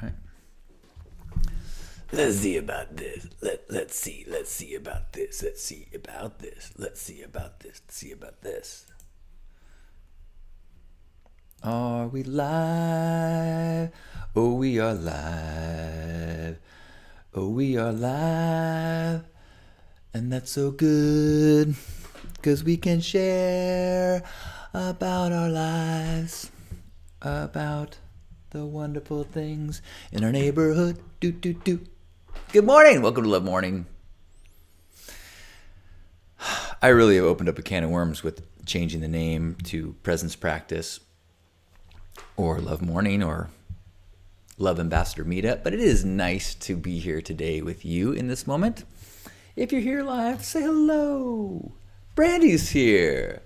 right. Let's see about this. Let's see about this. Let's see about this. Let's see about this. Let's see about this. Are we live? Oh, we are live. Oh, we are live. And that's so good, 'cause we can share about our lives, about the wonderful things in our neighborhood. Do, do, do. Good morning. Welcome to Love Morning. I really have opened up a can of worms with changing the name to Presence Practice or Love Morning or Love Ambassador Meetup, but it is nice to be here today with you in this moment. If you're here live, say hello. Brandy's here.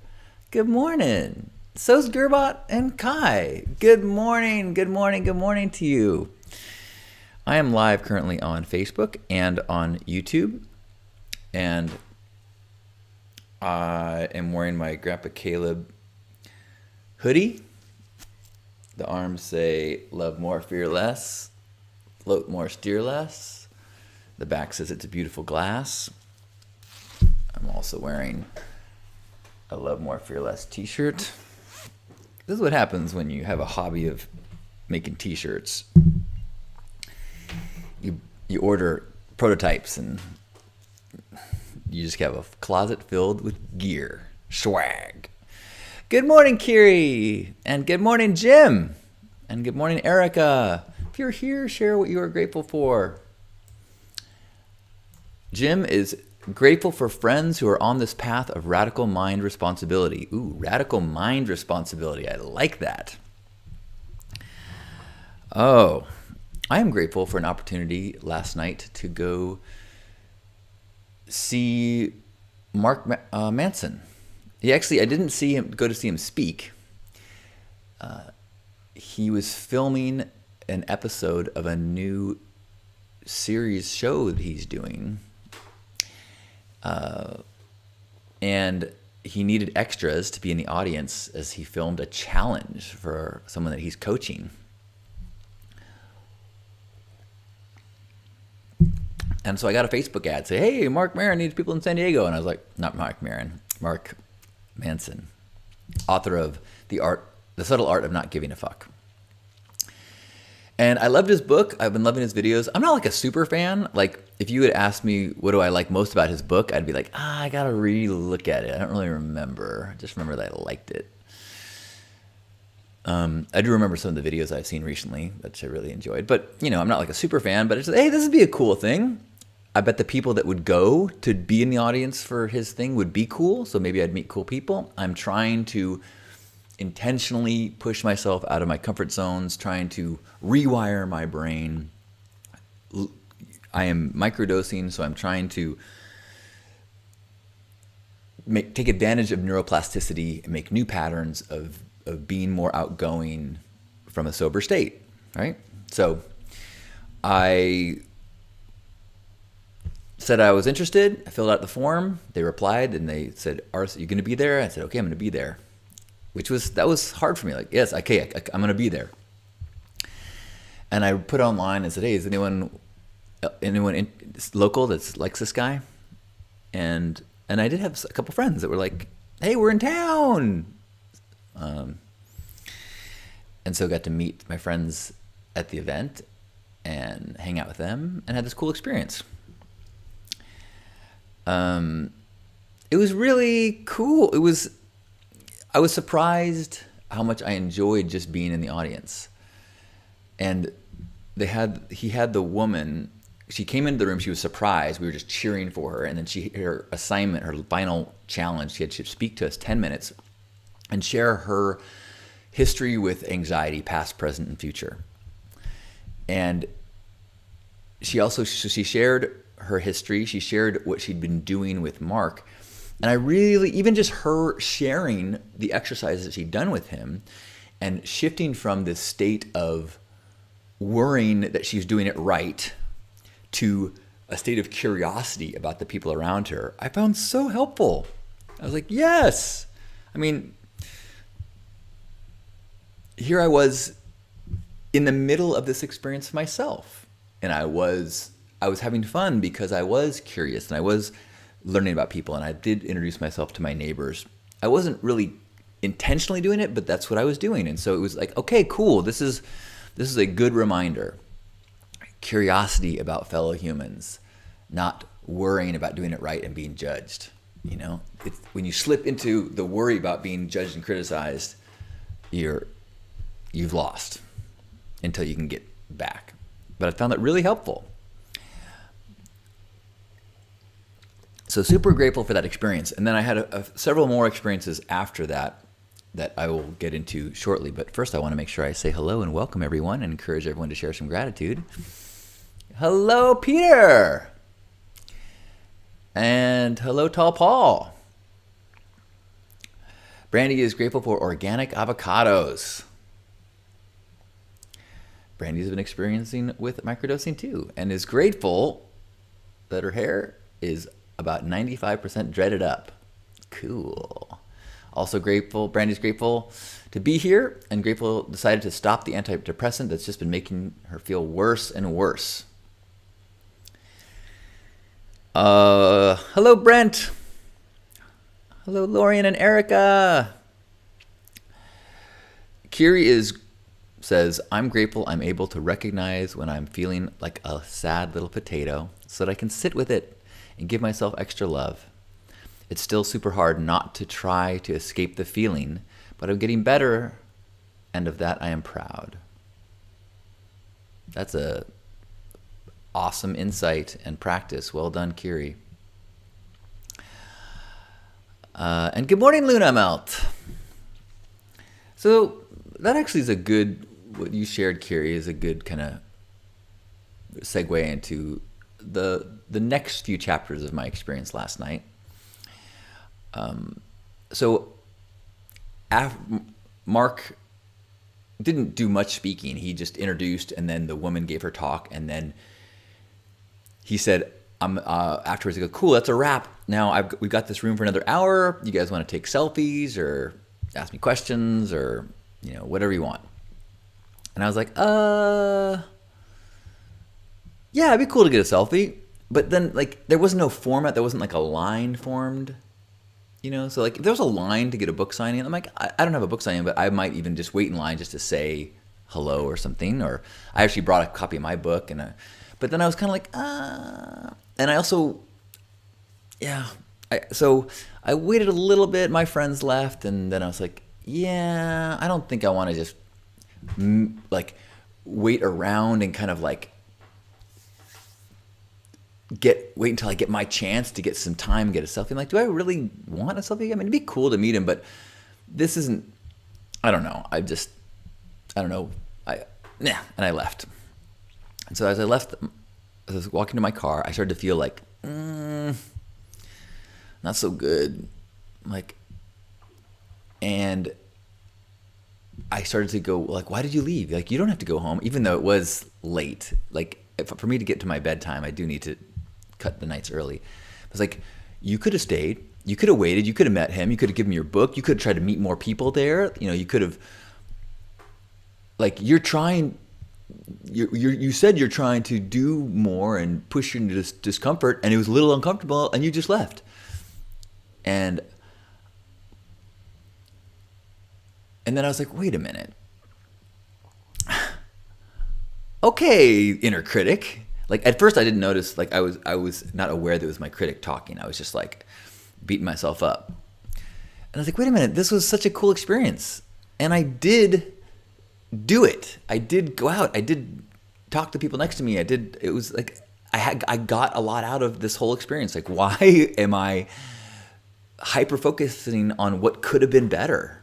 Good morning. So's Gerbot and Kai. Good morning, good morning, good morning to you. I am live currently on Facebook and on YouTube, and I am wearing my Grandpa Caleb hoodie. The arms say, love more, fear less, float more, steer less. The back says it's a beautiful glass. I'm also wearing a Love More, Fear Less t-shirt. This is what happens when you have a hobby of making t-shirts. You order prototypes and you just have a closet filled with gear, swag. Good morning, Kiri, and good morning, Jim, and good morning, Erica. If you're here, share what you are grateful for. Jim is grateful for friends who are on this path of radical mind responsibility. Ooh, radical mind responsibility. I like that. Oh, I am grateful for an opportunity last night to go see Mark Manson. I didn't go to see him speak. He was filming an episode of a new series show that he's doing. And he needed extras to be in the audience as he filmed a challenge for someone that he's coaching. And so I got a Facebook ad say, hey, Mark Maron needs people in San Diego. And I was like, not Mark Maron, Mark Manson, author of The Subtle Art of Not Giving a Fuck. And I loved his book. I've been loving his videos. I'm not like a super fan. Like if you had asked me what do I like most about his book, I'd be like, I gotta re-look at it. I don't really remember. I just remember that I liked it. I do remember some of the videos I've seen recently, which I really enjoyed. But, I'm not like a super fan, but it's hey, this would be a cool thing. I bet the people that would go to be in the audience for his thing would be cool. So maybe I'd meet cool people. I'm trying to intentionally push myself out of my comfort zones, trying to rewire my brain. I am microdosing, so I'm trying to take advantage of neuroplasticity and make new patterns of being more outgoing from a sober state, right? So I said I was interested. I filled out the form. They replied and they said, Arth, are you going to be there? I said, okay, I'm going to be there. That was hard for me. Like, yes, okay, I'm going to be there. And I put online and said, hey, is anyone local that likes this guy? And I did have a couple friends that were like, hey, we're in town. And so I got to meet my friends at the event and hang out with them and had this cool experience. It was really cool. I was surprised how much I enjoyed just being in the audience. And he had the woman, she came into the room, she was surprised, we were just cheering for her, and then her assignment, her final challenge, she had to speak to us 10 minutes and share her history with anxiety, past, present, and future. And she shared her history, she shared what she'd been doing with Mark. And I really, even just her sharing the exercises that she'd done with him and shifting from this state of worrying that she's doing it right to a state of curiosity about the people around her, I found so helpful. I was like, yes. I mean, here I was in the middle of this experience myself. And I was having fun because I was curious and I was learning about people, and I did introduce myself to my neighbors. I wasn't really intentionally doing it, but that's what I was doing. And so it was like, okay, cool. This is a good reminder. Curiosity about fellow humans, not worrying about doing it right and being judged. You know, when you slip into the worry about being judged and criticized, you've lost until you can get back. But I found that really helpful. So super grateful for that experience. And then I had several more experiences after that I will get into shortly. But first I want to make sure I say hello and welcome everyone and encourage everyone to share some gratitude. Hello, Peter. And hello, Tall Paul. Brandy is grateful for organic avocados. Brandy's been experiencing with microdosing too, and is grateful that her hair is about 95% dreaded up. Cool. Also grateful, Brandy's grateful to be here, and grateful decided to stop the antidepressant that's just been making her feel worse and worse. Hello, Brent. Hello, Lorian and Erica. Kiri says, I'm grateful I'm able to recognize when I'm feeling like a sad little potato so that I can sit with it and give myself extra love. It's still super hard not to try to escape the feeling, but I'm getting better, and of that I am proud. That's a awesome insight and practice. Well done, Kiri. And good morning, Luna Melt. So that actually is a good, what you shared, Kiri, is a good kind of segue into the next few chapters of my experience last night. So Mark didn't do much speaking. He just introduced, and then the woman gave her talk, and then he said, afterwards, he goes, cool, that's a wrap. Now we've got this room for another hour. You guys want to take selfies or ask me questions or, whatever you want. And I was like, yeah, it'd be cool to get a selfie. But then, there was no format. There wasn't, a line formed, So, if there was a line to get a book signing, I'm like, I don't have a book signing, but I might even just wait in line just to say hello or something. Or I actually brought a copy of my book. But then I was kind of like, And I also, so I waited a little bit. My friends left. And then I was like, yeah, I don't think I want to just, wait around and kind of wait until I get my chance to get some time and get a selfie. I'm like, do I really want a selfie? I mean, it'd be cool to meet him, but this isn't, I don't know. I don't know. And I left. And so as I left, as I was walking to my car, I started to feel not so good. And I started to go, why did you leave? You don't have to go home, even though it was late. For me to get to my bedtime, I do need to cut the nights early. I was like, you could have stayed. You could have waited. You could have met him. You could have given me your book. You could have tried to meet more people there. You could have, you're trying, you said you're trying to do more and push you into this discomfort, and it was a little uncomfortable, and you just left. And then I was like, wait a minute. Okay, inner critic. At first I didn't notice, I was not aware that it was my critic talking. I was just beating myself up. And I was like, wait a minute, this was such a cool experience. And I did do it. I did go out. I did talk to people next to me. It was I got a lot out of this whole experience. Why am I hyper-focusing on what could have been better?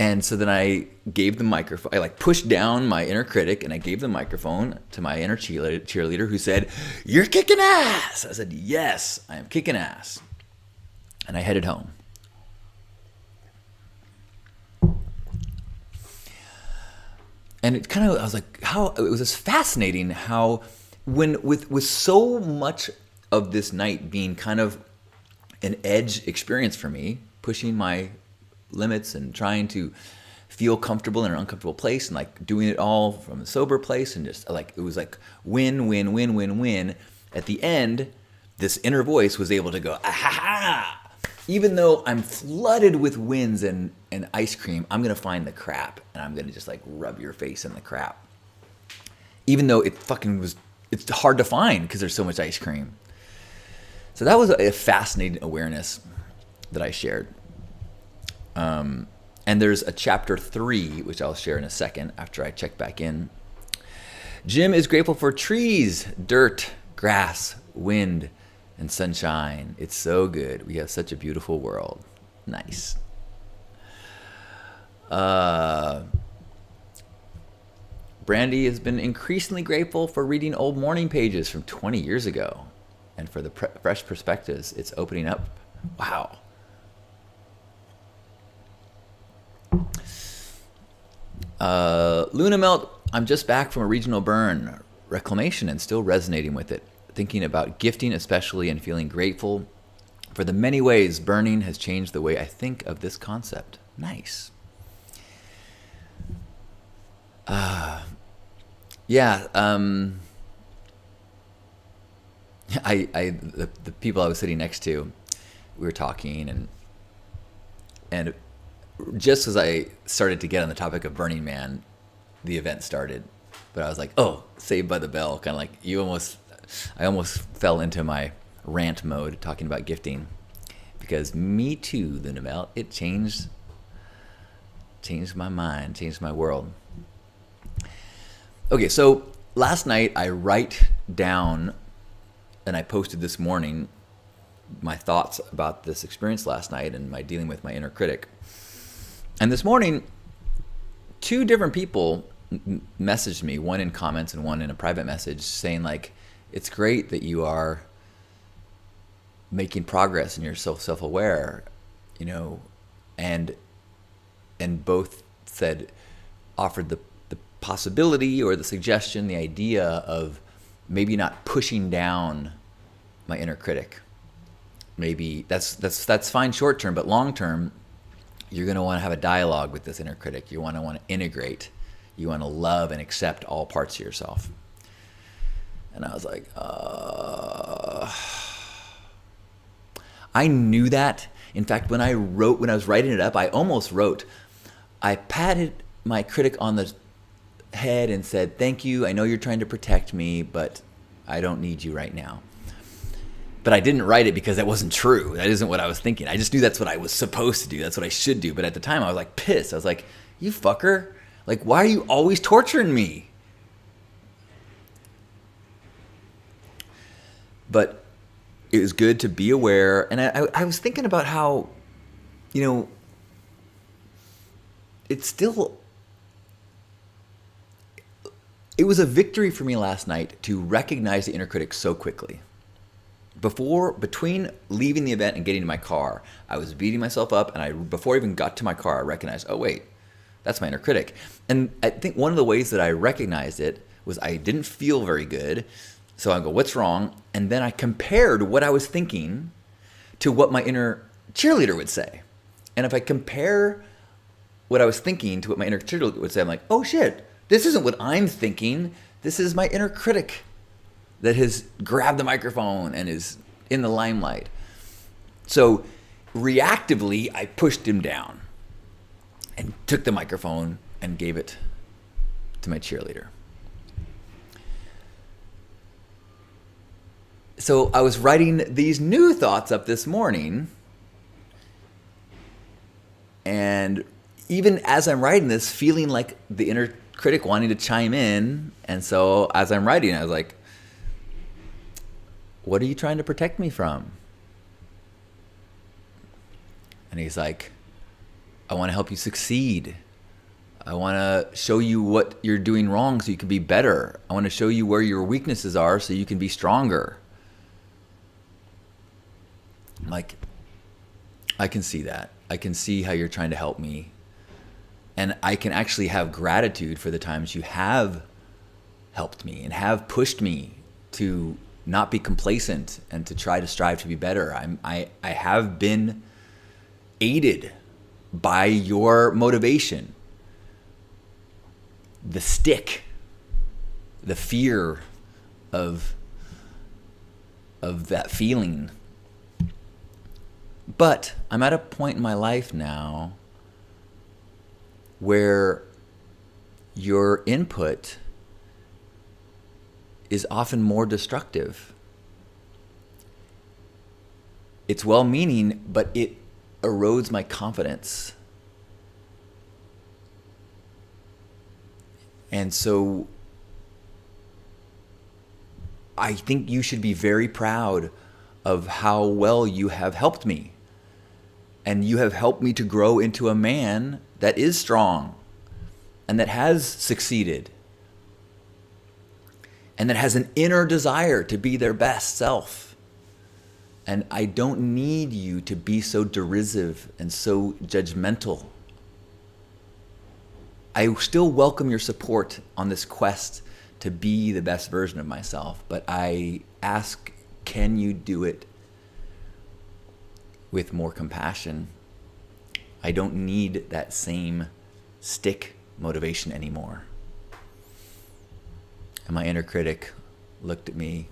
And so then I gave the microphone, I pushed down my inner critic, and I gave the microphone to my inner cheerleader who said, you're kicking ass. I said, yes, I am kicking ass. And I headed home. And it kind of, I was like, it was just fascinating how with so much of this night being kind of an edge experience for me, pushing my limits and trying to feel comfortable in an uncomfortable place and like doing it all from a sober place, and just like it was like win, win, win, win, win. At the end, this inner voice was able to go, ah ha ha. Even though I'm flooded with wins and ice cream, I'm gonna find the crap and I'm gonna just like rub your face in the crap. Even though it's hard to find because there's so much ice cream. So that was a fascinating awareness that I shared. And there's a chapter 3, which I'll share in a second after I check back in. Jim is grateful for trees, dirt, grass, wind, and sunshine. It's so good. We have such a beautiful world. Nice. Brandy has been increasingly grateful for reading old morning pages from 20 years ago and for the fresh perspectives it's opening up. Wow. Luna Melt, I'm just back from a regional burn reclamation and still resonating with it. Thinking about gifting especially and feeling grateful for the many ways burning has changed the way I think of this concept. Nice. The people I was sitting next to, we were talking and just as I started to get on the topic of Burning Man, the event started. But I was like, oh, Saved by the Bell, kind of like I almost fell into my rant mode talking about gifting, because me too, the Nobel, it changed my mind, changed my world. Okay, so last night I write down, and I posted this morning, my thoughts about this experience last night and my dealing with my inner critic. And this morning, 2 different people messaged me, one in comments and one in a private message, saying like, it's great that you are making progress and you're self-aware, you know, and both offered the possibility or the suggestion, the idea of maybe not pushing down my inner critic. Maybe that's fine short term, but long term, you're going to want to have a dialogue with this inner critic. You want to integrate. You want to love and accept all parts of yourself. And I was like, I knew that. In fact, when I was writing it up, I almost wrote, I patted my critic on the head and said, thank you. I know you're trying to protect me, but I don't need you right now. But I didn't write it because that wasn't true. That isn't what I was thinking. I just knew that's what I was supposed to do. That's what I should do. But at the time, I was like pissed. I was like, you fucker. Like, why are you always torturing me? But it was good to be aware. And I was thinking about how, you know, it was a victory for me last night to recognize the inner critic so quickly. Between leaving the event and getting to my car, I was beating myself up, and before I even got to my car, I recognized, oh wait, that's my inner critic. And I think one of the ways that I recognized it was I didn't feel very good. So I go, what's wrong? And then I compared what I was thinking to what my inner cheerleader would say. And if I compare what I was thinking to what my inner cheerleader would say, I'm like, oh shit, this isn't what I'm thinking. This is my inner critic that has grabbed the microphone and is in the limelight. So reactively, I pushed him down and took the microphone and gave it to my cheerleader. So I was writing these new thoughts up this morning, and even as I'm writing this, feeling like the inner critic wanting to chime in. And so as I'm writing, I was like, what are you trying to protect me from? And he's like, I want to help you succeed. I want to show you what you're doing wrong so you can be better. I want to show you where your weaknesses are so you can be stronger. I'm like, I can see that. I can see how you're trying to help me. And I can actually have gratitude for the times you have helped me and have pushed me to not be complacent and to try to strive to be better. I have been aided by your motivation the stick, the fear of that feeling. But I'm at a point in my life now where your input is often more destructive. It's well-meaning, but it erodes my confidence. And so I think you should be very proud of how well you have helped me. And you have helped me to grow into a man that is strong and that has succeeded and that has an inner desire to be their best self. And I don't need you to be so derisive and so judgmental. I still welcome your support on this quest to be the best version of myself, but I ask, can you do it with more compassion? I don't need that same stick motivation anymore. And my inner critic looked at me.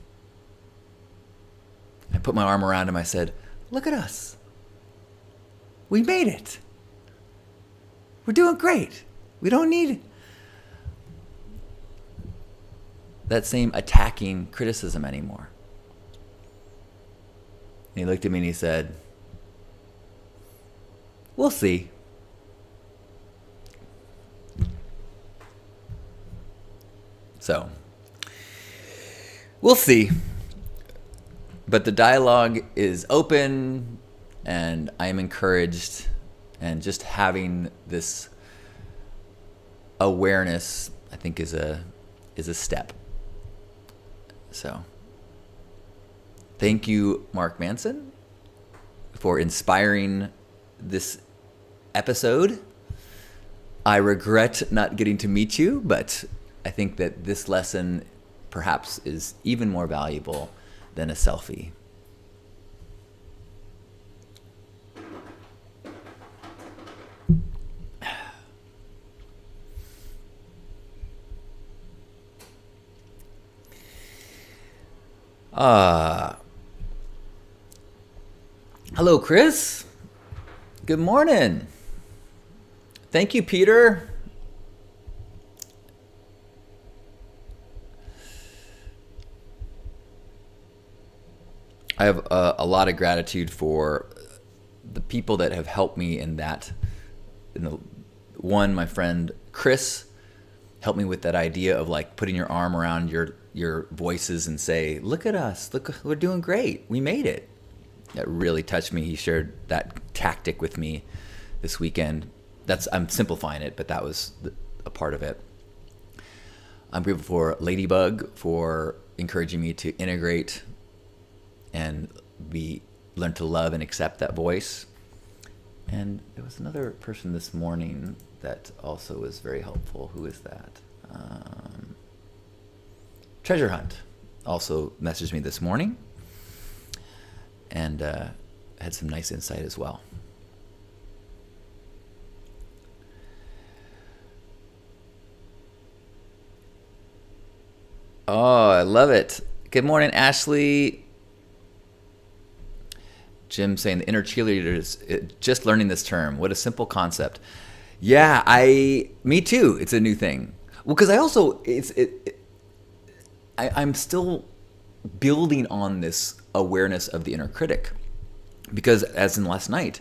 I put my arm around him. I said, look at us. We made it. We're doing great. We don't need that same attacking criticism anymore. And he looked at me and he said, we'll see. So, we'll see. But the dialogue is open, and I am encouraged, and just having this awareness, I think, is a step. So, thank you, Mark Manson, for inspiring this episode. I regret not getting to meet you, but I think that this lesson perhaps is even more valuable than a selfie. Hello, Chris. Good morning. Thank you, Peter. I have a lot of gratitude for the people that have helped me in that. One, my friend Chris helped me with that idea of like putting your arm around your voices and say, look at us, look, we're doing great, we made it. That really touched me. He shared that tactic with me this weekend. I'm simplifying it, but that was a part of it. I'm grateful for Ladybug for encouraging me to integrate and learn to love and accept that voice. And there was another person this morning that also was very helpful. Who is that? Treasure Hunt also messaged me this morning and had some nice insight as well. Oh, I love it. Good morning, Ashley. Jim saying the inner cheerleader is just learning this term. What a simple concept. Yeah, me too. It's a new thing. Well, because I also, I'm still building on this awareness of the inner critic. Because as in last night,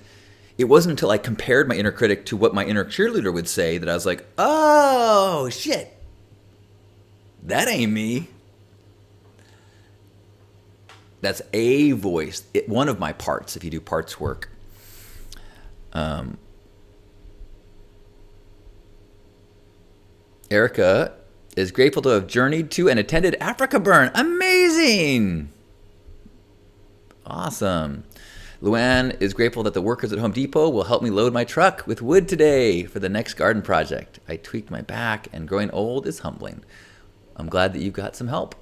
it wasn't until I compared my inner critic to what my inner cheerleader would say that I was like, oh, shit. That ain't me. That's a voice, one of my parts, if you do parts work. Erica is grateful to have journeyed to and attended Africa Burn. Amazing. Awesome. Luann is grateful that the workers at Home Depot will help me load my truck with wood today for the next garden project. I tweaked my back and growing old is humbling. I'm glad that you got some help.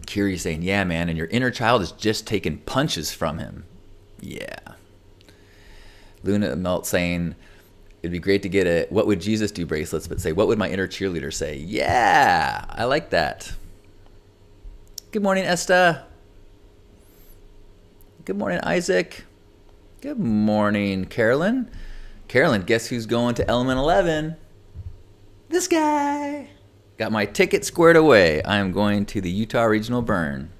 Kiri saying, yeah, man, and your inner child is just taking punches from him. Yeah. Luna Melt saying, It'd be great to get a "What would Jesus do" bracelets, but say, "What would my inner cheerleader say?" Yeah, I like that. Good morning, Esther. Good morning, Isaac. Good morning, Carolyn. Carolyn, guess who's going to Element 11? This guy. Got my ticket squared away. I am going to the Utah Regional Burn.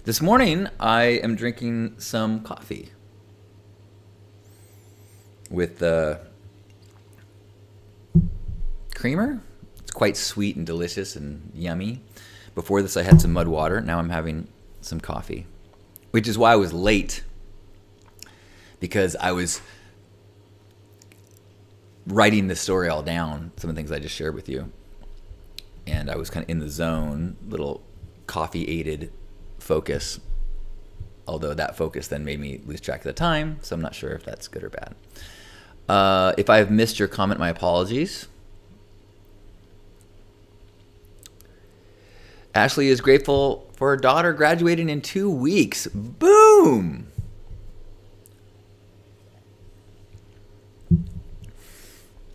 This morning, I am drinking some coffee with creamer. It's quite sweet and delicious and yummy. Before this, I had some mud water. Now I'm having some coffee, which is why I was late, because I was writing the story all down, some of the things I just shared with you. And I was kind of in the zone, little coffee-aided focus, although that focus then made me lose track of the time, so I'm not sure if that's good or bad. If I have missed your comment, my apologies. Ashley is grateful for her daughter graduating in 2 weeks. Boom!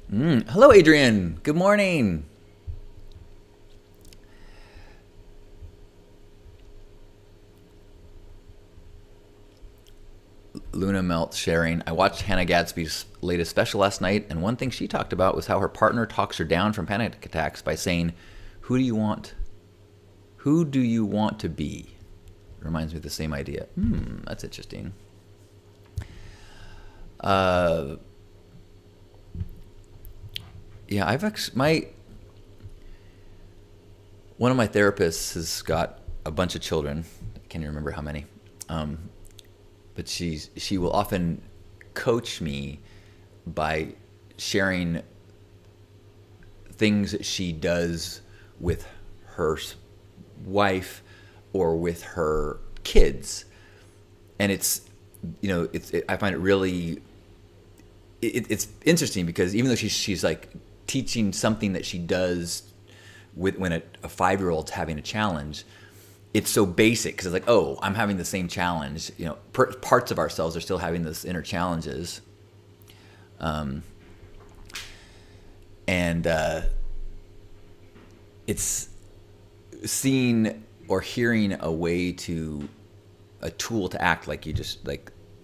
Hello, Adrian. Good morning. Luna Melt sharing, I watched Hannah Gadsby's latest special last night, and one thing she talked about was how her partner talks her down from panic attacks by saying, who do you want to be? Reminds me of the same idea. That's interesting. Yeah, I've actually, one of my therapists has got a bunch of children. I can't even remember how many. But she will often coach me by sharing things that she does with her wife or with her kids, and I find it really it's interesting because even though she's like teaching something that she does when a 5-year-old's having a challenge. It's so basic because it's like, oh, I'm having the same challenge. Parts of ourselves are still having those inner challenges. It's seeing or hearing a tool to act like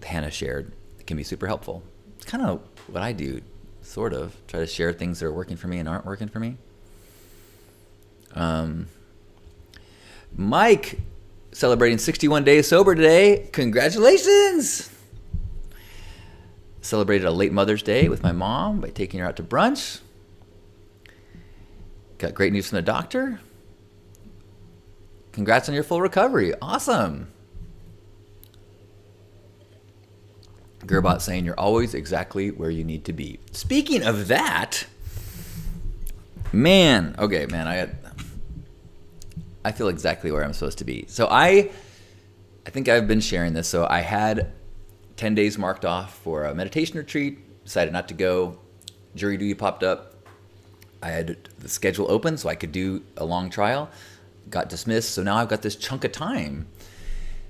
Hannah shared, can be super helpful. It's kind of what I do, sort of. Try to share things that are working for me and aren't working for me. Mike, celebrating 61 days sober today. Congratulations! Celebrated a late Mother's Day with my mom by taking her out to brunch. Got great news from the doctor. Congrats on your full recovery. Awesome. Gerbot saying you're always exactly where you need to be. Speaking of that, I feel exactly where I'm supposed to be. So I think I've been sharing this. So I had 10 days marked off for a meditation retreat, decided not to go. Jury duty popped up. I had the schedule open so I could do a long trial. Got dismissed. So now I've got this chunk of time.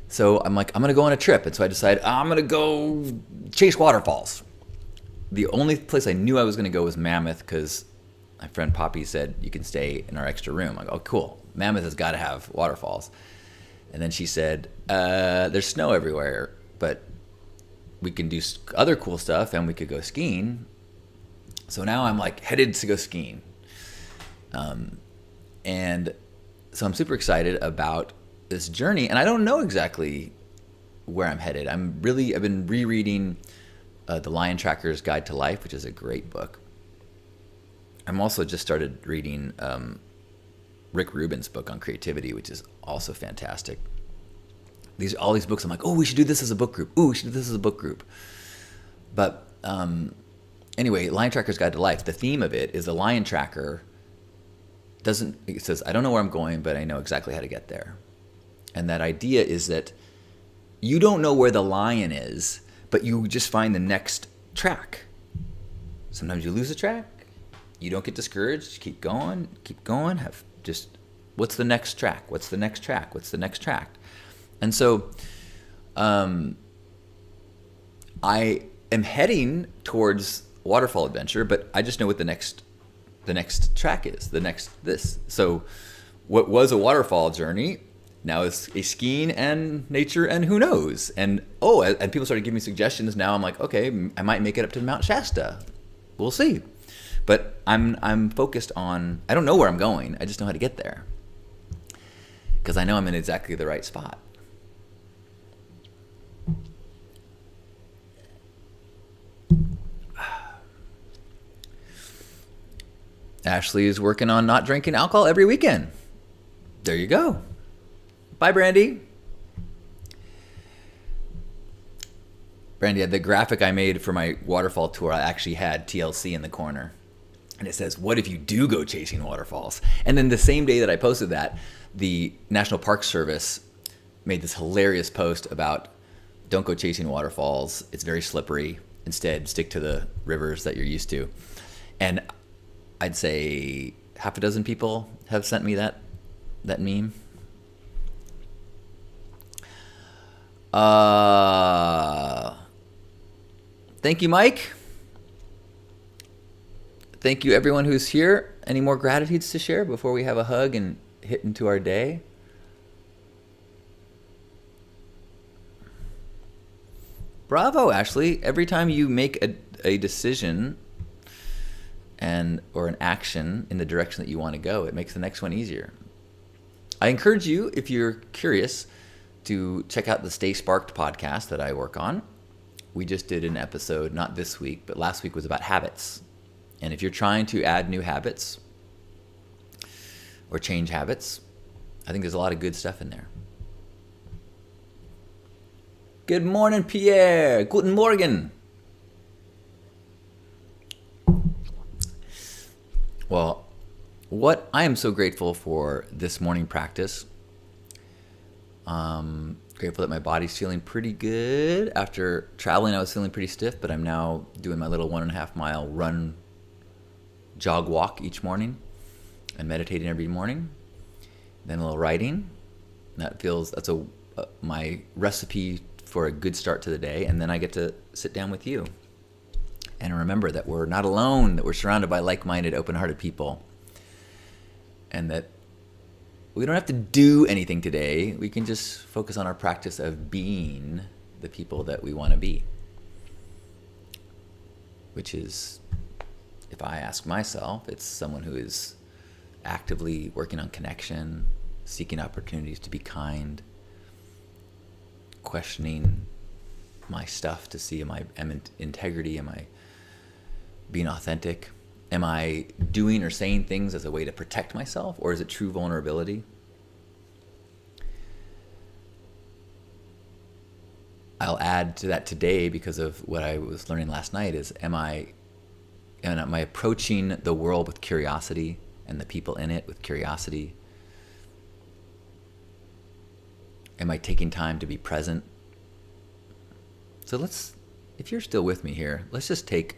So I'm like, I'm going to go on a trip. And so I decided I'm going to go chase waterfalls. The only place I knew I was going to go was Mammoth because my friend Poppy said, you can stay in our extra room. I go, oh, cool. Mammoth has got to have waterfalls. And then she said, there's snow everywhere, but we can do other cool stuff and we could go skiing. So now I'm like headed to go skiing. And so I'm super excited about this journey, and I don't know exactly where I'm headed. I've been rereading The Lion Tracker's Guide to Life, which is a great book. I'm also just started reading Rick Rubin's book on creativity, which is also fantastic. All these books, I'm like, oh, we should do this as a book group. Oh, we should do this as a book group. But anyway, Lion Tracker's Guide to Life, the theme of it is the lion tracker it says, I don't know where I'm going, but I know exactly how to get there. And that idea is that you don't know where the lion is, but you just find the next track. Sometimes you lose a track. You don't get discouraged. Keep going. Have just What's the next track? What's the next track? What's the next track? And so I am heading towards waterfall adventure, but I just know what the next track is, this. So what was a waterfall journey now is a skiing and nature and who knows. And people started giving me suggestions. Now I'm like, okay, I might make it up to Mount Shasta. We'll see. But I'm focused on, I don't know where I'm going. I just know how to get there. Because I know I'm in exactly the right spot. Ashley is working on not drinking alcohol every weekend. There you go. Bye, Brandy. Brandy, the graphic I made for my waterfall tour, I actually had TLC in the corner. And it says, what if you do go chasing waterfalls? And then the same day that I posted that, the National Park Service made this hilarious post about don't go chasing waterfalls. It's very slippery. Instead, stick to the rivers that you're used to. And I'd say half a dozen people have sent me that meme. Thank you, Mike. Thank you, everyone who's here. Any more gratitudes to share before we have a hug and hit into our day? Bravo, Ashley. Every time you make a decision or an action in the direction that you want to go, it makes the next one easier. I encourage you, if you're curious, to check out the Stay Sparked podcast that I work on. We just did an episode, not this week, but last week was about habits. And if you're trying to add new habits or change habits, I think there's a lot of good stuff in there. Good morning, Pierre. Guten Morgen. Well, what I am so grateful for this morning practice. Grateful that my body's feeling pretty good. After traveling, I was feeling pretty stiff, but I'm now doing my little 1.5 mile run, jog, walk each morning, and meditating every morning. Then a little writing. That's my recipe for a good start to the day. And then I get to sit down with you and remember that we're not alone, that we're surrounded by like-minded, open-hearted people, and that we don't have to do anything today. We can just focus on our practice of being the people that we want to be. Which is, if I ask myself, it's someone who is actively working on connection, seeking opportunities to be kind, questioning my stuff to see am I in integrity, am I being authentic? Am I doing or saying things as a way to protect myself, or is it true vulnerability? I'll add to that today because of what I was learning last night is am I approaching the world with curiosity and the people in it with curiosity? Am I taking time to be present? So if you're still with me here, let's just take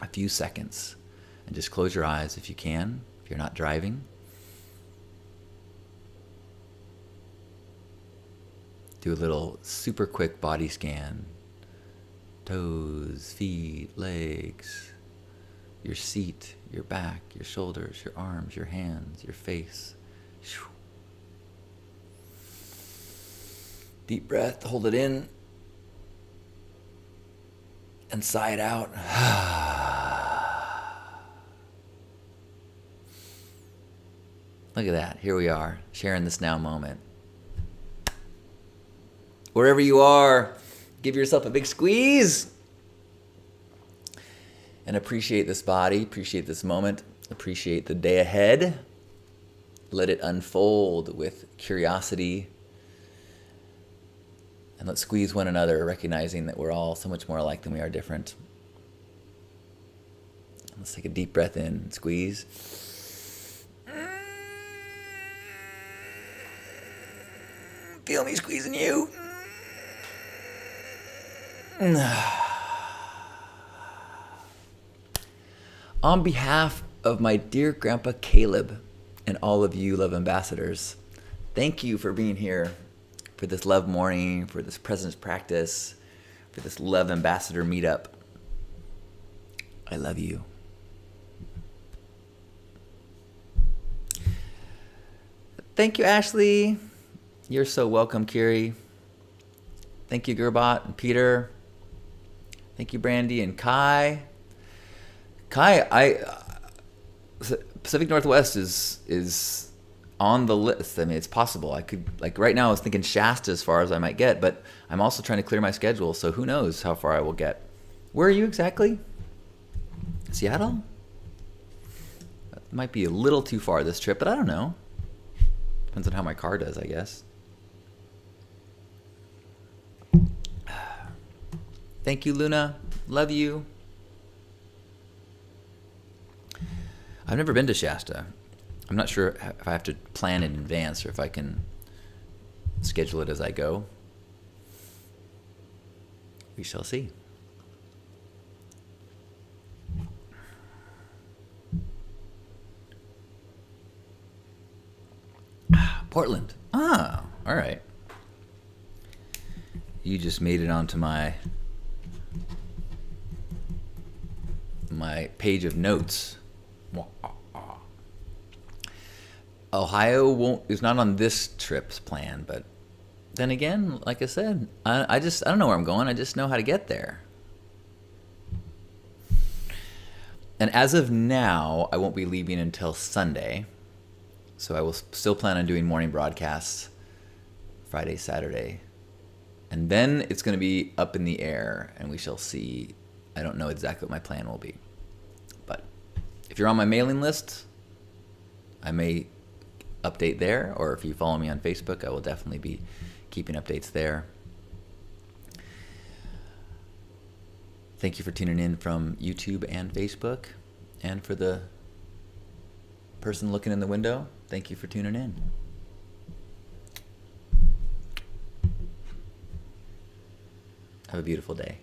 a few seconds and just close your eyes if you can, if you're not driving. Do a little super quick body scan. Toes, feet, legs, your seat, your back, your shoulders, your arms, your hands, your face. Deep breath, hold it in. And sigh it out. Look at that. Here we are, sharing this now moment. Wherever you are, give yourself a big squeeze. And appreciate this body, appreciate this moment, appreciate the day ahead. Let it unfold with curiosity. And let's squeeze one another, recognizing that we're all so much more alike than we are different. Let's take a deep breath in, squeeze. Feel me squeezing you. On behalf of my dear Grandpa Caleb And all of you love ambassadors, thank you for being here for this love morning, for this presence practice, for this love ambassador meetup. I love you. Thank you, Ashley. You're so welcome, Kiri. Thank you, Gerbot and Peter. Thank you, Brandy and Kai. Kai, Pacific Northwest is on the list. I mean, it's possible. I could, like right now I was thinking Shasta as far as I might get, but I'm also trying to clear my schedule, so who knows how far I will get. Where are you exactly? Seattle? That might be a little too far this trip, but I don't know. Depends on how my car does, I guess. Thank you, Luna. Love you. I've never been to Shasta. I'm not sure if I have to plan in advance or if I can schedule it as I go. We shall see. Portland. Ah, all right. You just made it onto my page of notes. Ohio is not on this trip's plan, but then again, like I said, I don't know where I'm going. I just know how to get there. And as of now, I won't be leaving until Sunday. So I will still plan on doing morning broadcasts Friday, Saturday. And then it's going to be up in the air, and we shall see. I don't know exactly what my plan will be. But if you're on my mailing list, I may update there, or if you follow me on Facebook, I will definitely be keeping updates there. Thank you for tuning in from YouTube and Facebook. And for the person looking in the window, thank you for tuning in. Have a beautiful day.